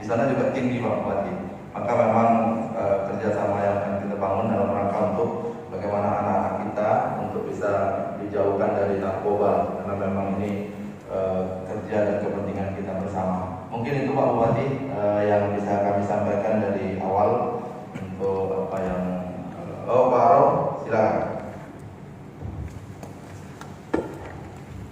sana juga tinggi Pak Bupati. Maka memang kerjasama yang akan kita bangun dalam rangka untuk bagaimana anak-anak kita untuk bisa dijauhkan dari narkoba, karena memang ini kerja dan kepentingan kita bersama. Mungkin itu Pak Bupati yang bisa kami sampaikan dari awal untuk apa yang Pak Aro, silakan.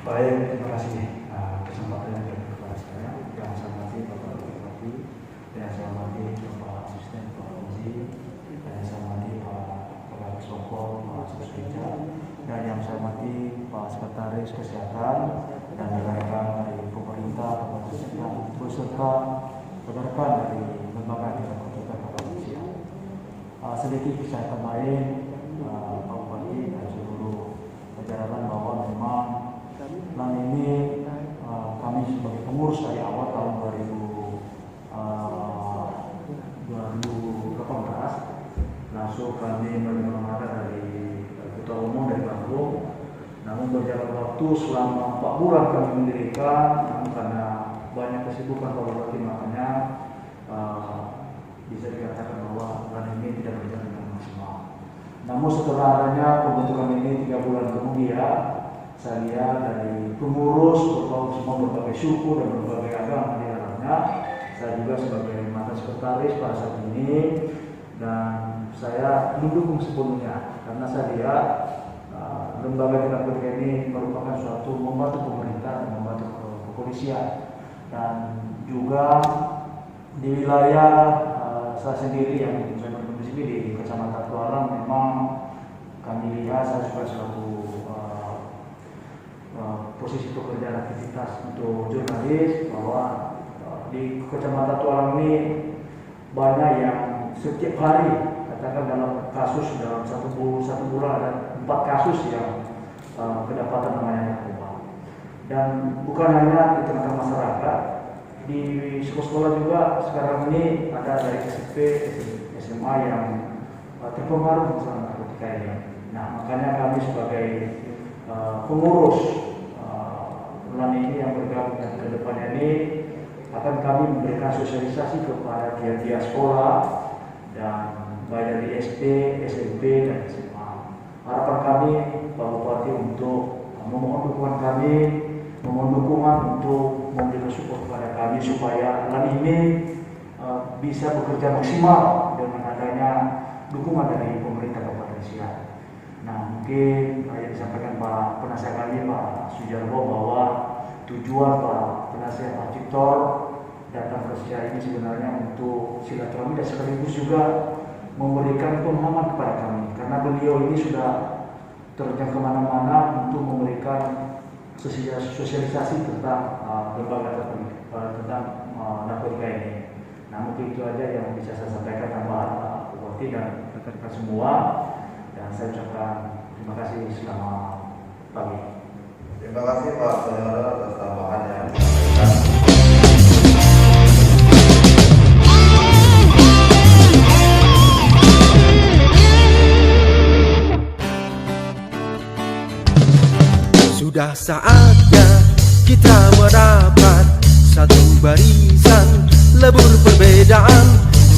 Baik, terima kasih kesempatan yang diberikan kepada saya. Yang saya hormati Bapak Bupati, yang saya hormati Bapak Asisten Pak Fauzi, dan yang saya hormati Pak Kepala Soko, Pak Suswija, dan yang saya hormati Pak Sekretaris Kesehatan dan rekan-rekan dari pemerintah, beserta rekan-rekan dari lembaga tidak berkepentingan kepolisian. Sedikit saya tambahin Pak Bupati dan seluruh jajaran bahwa memang plan ini kami sebagai pengurus dari awal tahun 2018 langsung kami menerima dari Ketua Umum dari Bandung. Namun berjalan waktu selama 4 bulan kami mendirikan, namun karena banyak kesibukan Pak Bupati, makanya bisa dikatakan bahwa plan ini tidak berjalan dengan maksimal. Namun setelah adanya pembentukan ini 3 bulan kemudian, saya lihat dari pengurus semua berbagai suku dan berbagai agama di dalamnya, saya juga sebagai mantan sekretaris pada saat ini, dan saya mendukung sepenuhnya karena saya lihat lembaga tidak ini merupakan suatu membantu pemerintah dan membantu kepolisian, dan juga di wilayah saya sendiri yang saya berdomisili di Kecamatan Tualang, memang kami lihat saya juga selaku posisi pekerjaan aktivitas untuk jurnalis, bahwa di Kecamatan Tualang ini banyak yang setiap hari, katakan dalam kasus dalam satu bulan ada 4 kasus yang kedapatan namanya narkoba. Dan bukan hanya di tengah masyarakat, di sekolah-sekolah juga sekarang ini ada dari SMP, SMA yang terpengaruh masalah narkotika ini. Nah, makanya kami sebagai pengurus bulan ini yang bergabung dan ke depannya ini akan kami memberikan sosialisasi kepada tiap-tiap sekolah dan baik dari SD, SMP, dan SMA. Harapan kami Pak Bupati untuk memohon dukungan kami, memohon dukungan untuk memberikan support kepada kami supaya plan ini bisa bekerja maksimal dengan adanya dukungan dari pemerintah Kabupaten Siak. Nah, mungkin yang disampaikan Pak Penasihat kami Pak Sujarwo bahwa tujuan Pak Penasihat Pak Ciktor datang ke Siak ini sebenarnya untuk silaturahmi dan sekaligus juga memberikan pemahaman kepada kami, karena beliau ini sudah terjang kemana-mana untuk memberikan sosialisasi tentang lembaga tentang narkotika ini. Nah, mungkin itu aja yang bisa saya sampaikan tambahan Pak Bupati dan rekan-rekan semua. Dan saya ucapkan terima kasih, selamat pagi. Terima kasih Pak Saudara atas tambahannya. Sudah saatnya kita mendapat satu barisan, lebur perbedaan,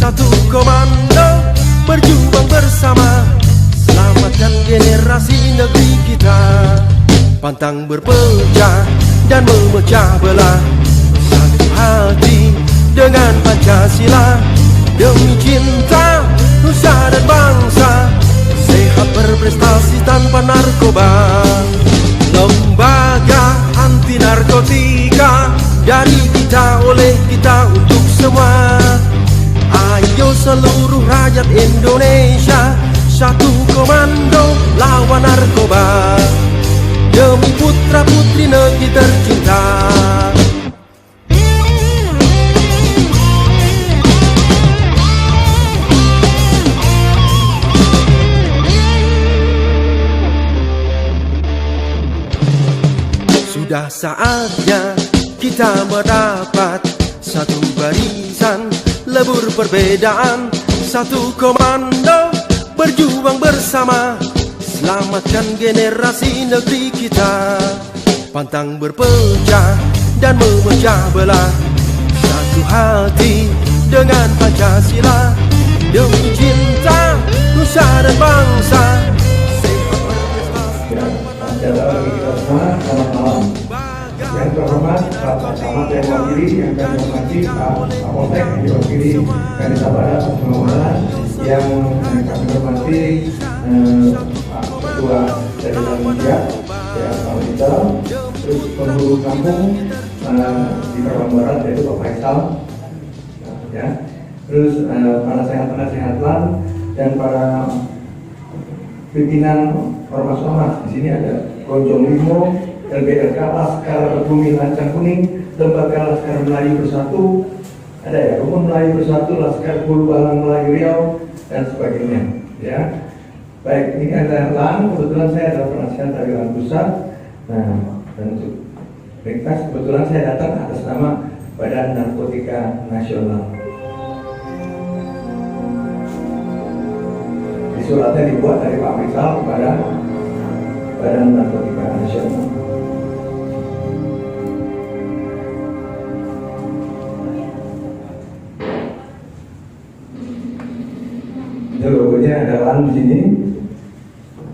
satu komando, berjuang bersama, selamatkan generasi negeri kita. Pantang berpecah dan memecah belah, satu hati dengan Pancasila, demi cinta nusa dan bangsa, sehat berprestasi tanpa narkoba. Lembaga anti narkotika, dari kita, oleh kita, untuk semua. Ayo seluruh rakyat Indonesia, satu komando lawan narkoba, demi putra putri negeri tercinta. Sudah saatnya kita mendapat satu barisan, lebur perbedaan, satu komando, berjuang bersama, selamatkan generasi negeri kita. Pantang berpecah dan memecah belah, satu hati dengan Pancasila, demi cinta nusa dan bangsa. Selamat malam. Yang terhormat Pak Camat yang mewakili, yang kami hormati Pak Kapolsek yang diwakili Kadis Sabara Pengawalan, yang kami hormati Pak Ketua dari Indonesia, ya Pak Rizal, terus penghulu kampung di Karawang Barat yaitu Pak Faisal, ya, terus para sehat-sehat dan para pimpinan ormas-ormas. Di sini ada Gonjong Limo, LBRK, Laskar Bumi Lancang Kuning, Lembaga Laskar Melayu Bersatu, ada ya, Rumpun Melayu Bersatu, Laskar Bulu Balang Melayu Riau, dan sebagainya. Ya, baik, ini ada LAN. Kebetulan saya adalah penasihat dari LAN Pusat. Nah, dan untuk ringkas, kebetulan saya datang atas nama Badan Narkotika Nasional. Suratnya dibuat dari Pak Rizal kepada Badan Narkotika Nasional. Itu logonya ada LAN di sini.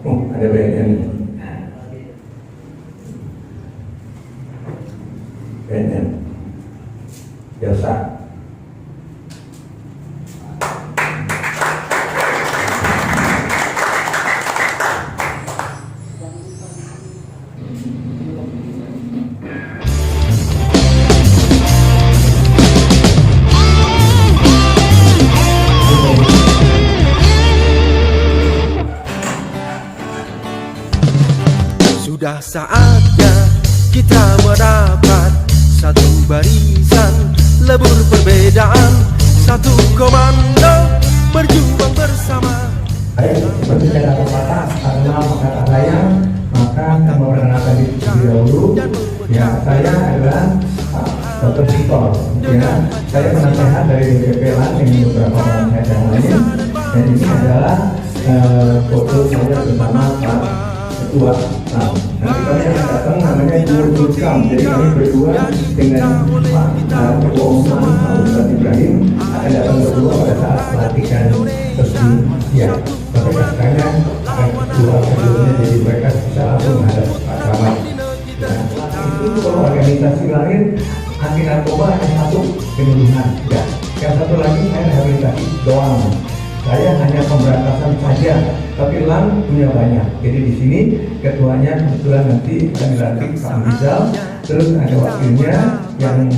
Oh, ada BNN. BNN. Jasa. Sudah saatnya kita merapat, satu barisan, lebur perbedaan, satu komando, berjuang bersama. Baik, seperti saya kata karena kata saya, maka saya memperkenalkan diri dahulu. Ya, saya adalah Dr. Victor. Ya, saya penasehat dari DPP LAN dengan beberapa penasehat yang lain. Dan ini adalah foto saya bersama Pak Ketua. Nah, nanti kami akan datang namanya Jurkam. Jadi kami berdua dengan Pak Ketua Umum Pak Ustadz Ibrahim akan datang berdua pada saat pelatihan resmi siap. Tapi katanya dua sebelumnya, jadi mereka bisa langsung menghadap Pak Camat. Nah, itu kalau organisasi lain anti narkoba hanya satu, penyuluhan. Ya, yang satu lagi saya rehabilitasi doang. Saya hanya pemberantasan saja, tapi LAN punya banyak. Jadi di sini ketuanya kebetulan nanti akan dilantik Pak Rizal, terus ada wakilnya yang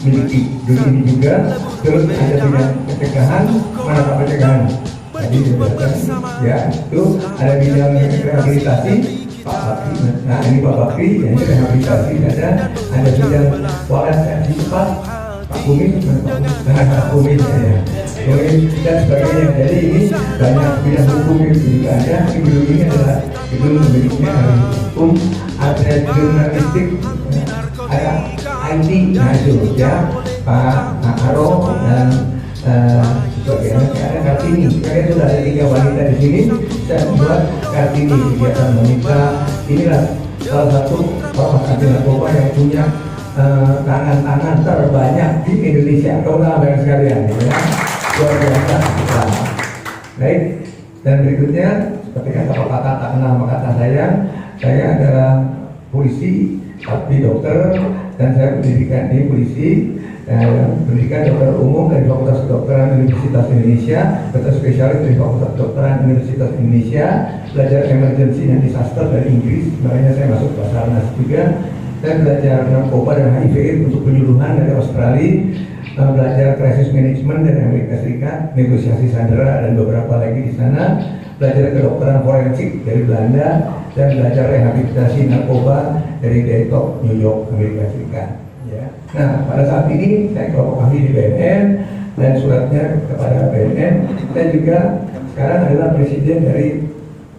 miliki dulu ini juga, terus ada bidang pencegahan, mana Pak pencegahan? Tadi dijelaskan, ya itu ada bidang rehabilitasi Pak Bakri. Nah ini Pak Bakri, yang ini rehabilitasi ada bidang waras cepat Pak Kumis, Pak Kumis ya. Dan sebagainya. Jadi ini banyak bidang hukum yang juga ada. Gedung ini adalah gedung miliknya hukum, ada jurnalistik, ada IT, nah itu ya Pak Aro dan sebagainya. Ada Kartini. Kalian sudah ada 3 wanita di sini. Saya buat Kartini kegiatan wanita. Inilah salah satu ormas anti narkoba yang punya tangan-tangan terbanyak di Indonesia. Kau nggak banyak sekalian, ya. Luar biasa. Baik, dan berikutnya seperti kata pepatah tak kenal maka kata saya adalah polisi tapi dokter, dan saya pendidikan di polisi, pendidikan dokter umum dari Fakultas Kedokteran Universitas Indonesia, dokter spesialis dari Fakultas Kedokteran Universitas Indonesia, belajar emergency dan disaster dari Inggris, makanya saya masuk Basarnas juga. Saya belajar narkoba dan HIV untuk penyuluhan dari Australia, belajar crisis management dari Amerika Serikat, negosiasi sandera dan beberapa lagi di sana, belajar kedokteran forensik dari Belanda, dan belajar rehabilitasi narkoba dari Dayton, New York, Amerika Serikat. Ya. Nah, pada saat ini saya kelompok ahli di BNN dan suratnya kepada BNN. Saya juga sekarang adalah presiden dari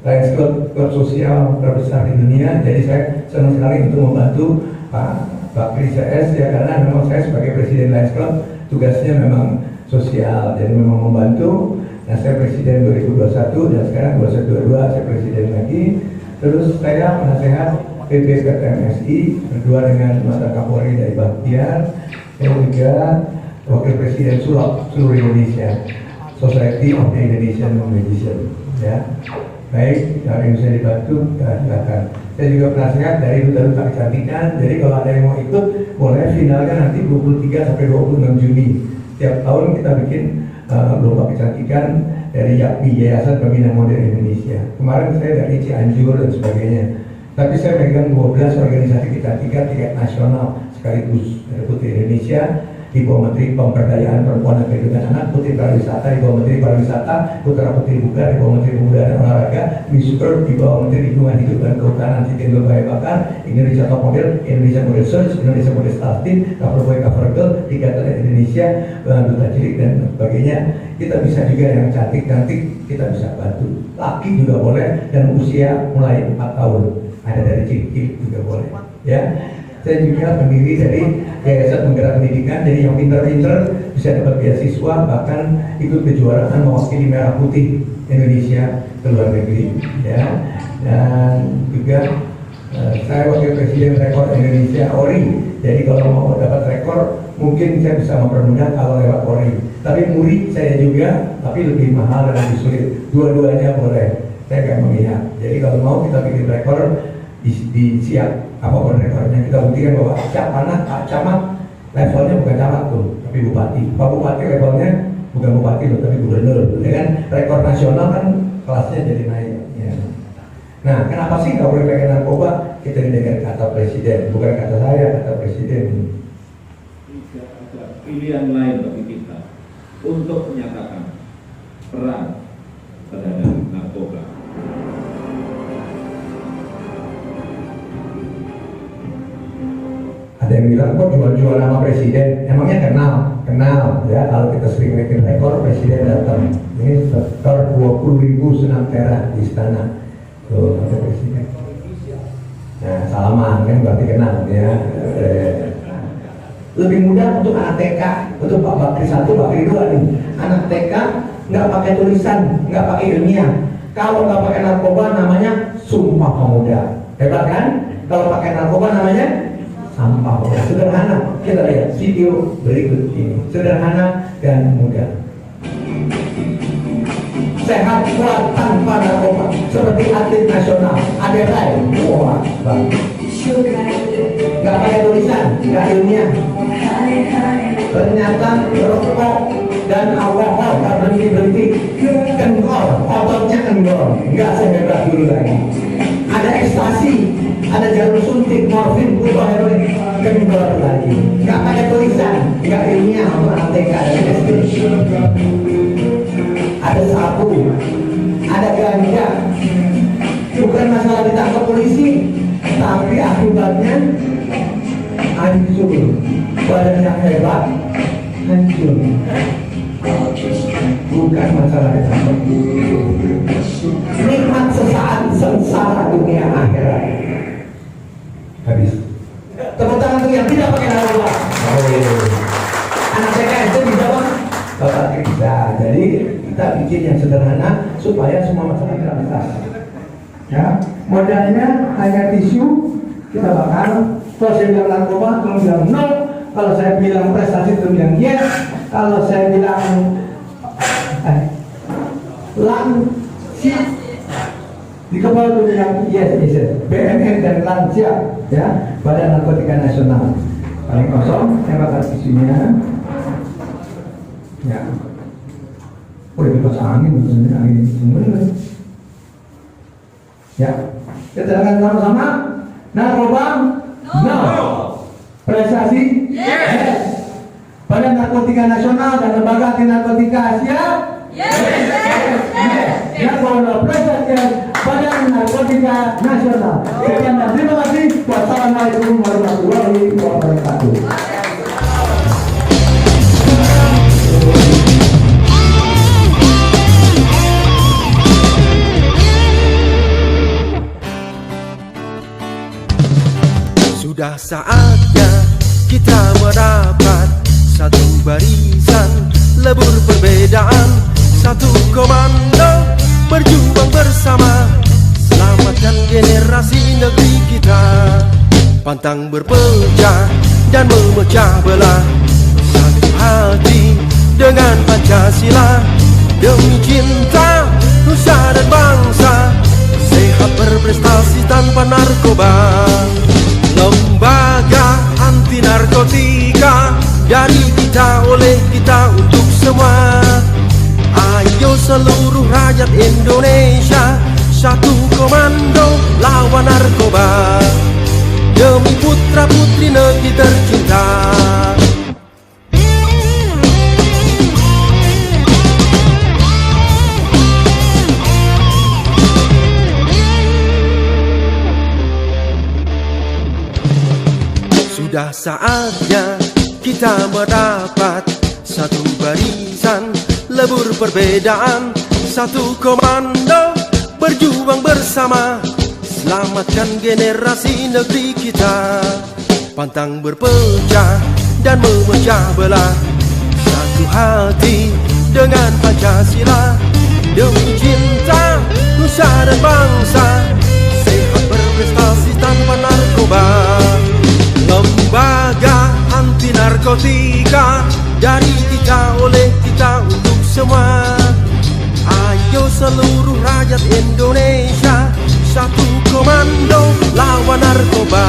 Lions Club sosial terbesar di dunia. Jadi saya senang sekali untuk membantu Pak Bakri CS ya, karena memang saya sebagai presiden Lions Club tugasnya memang sosial, jadi memang membantu. Nah, saya presiden 2021 dan sekarang 2022 saya presiden lagi. Terus saya penasehat PPPMSI berdua dengan Mata Kapolri dari Bahtiar. Saya juga Wakil Presiden Sulap seluruh Indonesia, Society of the Indonesian Musician, ya. Baik, kalau yang bisa dibantu, silakan. Saya juga penasehat dari Duta Kecantikan, jadi kalau ada yang mau ikut, boleh finalnya nanti 23 sampai 26 Juni. Tiap tahun kita bikin lomba kecantikan dari YAPI, Yayasan Pembina Model Indonesia. Kemarin saya dari Cianjur dan sebagainya. Tapi saya megang 12 organisasi kecantikan tingkat nasional sekaligus. Ada Putri Indonesia, di bawah Menteri Pemberdayaan Perempuan dan Perlindungan Anak, Putri Pariwisata di bawah Menteri Pariwisata, Putra Putri Buka di bawah Menteri Pemuda dan Olahraga, Miss Earth di bawah Menteri Lingkungan Hidup dan Kehutanan Siti Nurbaya Bakar, Indonesia Top Model, Indonesia Model Search, Indonesia Model Star Team, Cover Boy Cover Girl, Ikatan Indonesia, Duta Cilik dan sebagainya. Kita bisa juga yang cantik-cantik, kita bisa bantu. Laki juga boleh dan usia mulai 4 tahun. Ada dari cilik juga boleh, ya. Saya juga pendiri dari Yayasan Penggerak Pendidikan, jadi yang pintar-pintar bisa dapat beasiswa, bahkan ikut kejuaraan mewakili Merah Putih Indonesia ke luar negeri, ya. Dan juga saya Wakil Presiden Rekor Indonesia ORI, jadi kalau mau dapat rekor mungkin saya bisa mempermudah kalau lewat ORI. Tapi MURI saya juga, tapi lebih mahal dan lebih sulit. Dua-duanya boleh, saya nggak memihak. Jadi kalau mau kita bikin rekor di siap apapun rekornya, kita buktikan bahwa Pak Camat levelnya bukan camat tuh, tapi bupati. Pak Bupati levelnya bukan bupati loh, tapi gubernur. Ya kan, rekor nasional kan kelasnya jadi naik. Ya. Nah, kenapa sih nggak boleh pakai narkoba? Kita dengar kata presiden, bukan kata saya, kata presiden. Tidak ada pilihan lain bagi kita untuk menyatakan perang terhadap narkoba. Ada yang bilang kok jual-jual nama presiden, emangnya kenal ya. Kalau kita sering bikin rekor, presiden datang. Ini setor 20.000 senam tera di istana. Tuh ada presiden. Nah, salaman kan berarti kenal ya. Lebih mudah untuk anak TK, untuk Pak Bakri 1, Bakri 2 nih. Anak TK nggak pakai tulisan, nggak pakai ilmiah. Kalau nggak pakai narkoba namanya Sumpah Pemuda. Hebat kan? Kalau pakai narkoba namanya sampah. Sederhana. Kita lihat video berikut ini. Sederhana dan mudah. Sehat kuat tanpa narkoba, seperti atlet nasional. Ada lain. Wah, bagus. Gak pakai tulisan, gak ilmiah. Ternyata rokok dan alkohol gak berhenti. Kendor, ototnya kendor. Gak sehebat dulu lagi. Ada ekstasi, ada jalur suntik, morfin, butuh heroin, kendor lagi. Gak pakai tulisan, gak ilmiah untuk anak TK dan SD. Ada sabu, ada ganja. Bukan masalah ditangkap polisi, tapi akibatnya hancur. Badan yang hebat hancur. Bukan masalah ditangkap. Nikmat sesaat, sengsara dunia akhirat. Habis. Tepuk tangan untuk yang tidak pakai narkoba. Anak TK SD bisa bang? Bapak bisa. Jadi kita bikin yang sederhana supaya semua masalah kita. Ya, modalnya hanya tisu, kita bakar. Kalau saya bilang narkoba, kalau bilang no. Kalau saya bilang prestasi, itu bilang yes. Kalau saya bilang lansia, di kepala itu bilang yes, yes. BNN dan lansia, ya, Badan Narkotika Nasional. Paling kosong, saya bakar tisunya. Ya, boleh kipas angin, angin semua. Ya, kita akan sama-sama. Narkoba, no. Prestasi, yes. Badan Narkotika Nasional dan Lembaga Anti Narkotika Asia, yes. Narkoba prestasi Badan Narkotika Nasional. Sekian dan terima kasih. Wassalamualaikum warahmatullahi wabarakatuh. Sudah saatnya kita merapat, satu barisan, lebur perbedaan, satu komando, berjuang bersama, selamatkan generasi negeri kita. Pantang berpecah dan memecah belah, saling hati dengan Pancasila, demi cinta nusa dan bangsa, sehat berprestasi tanpa narkoba. Lembaga anti narkotika, dari kita, oleh kita, untuk semua. Ayo seluruh rakyat Indonesia, satu komando lawan narkoba, demi putra putri negeri tercinta. Sudah saatnya kita mendapat satu barisan, lebur perbedaan, satu komando, berjuang bersama, selamatkan generasi negeri kita. Pantang berpecah dan memecah belah, satu hati dengan Pancasila, demi cinta nusa dan bangsa, sehat berprestasi tanpa narkoba. Lembaga anti narkotika, dari kita, oleh kita, untuk semua. Ayo seluruh rakyat Indonesia, satu komando lawan narkoba.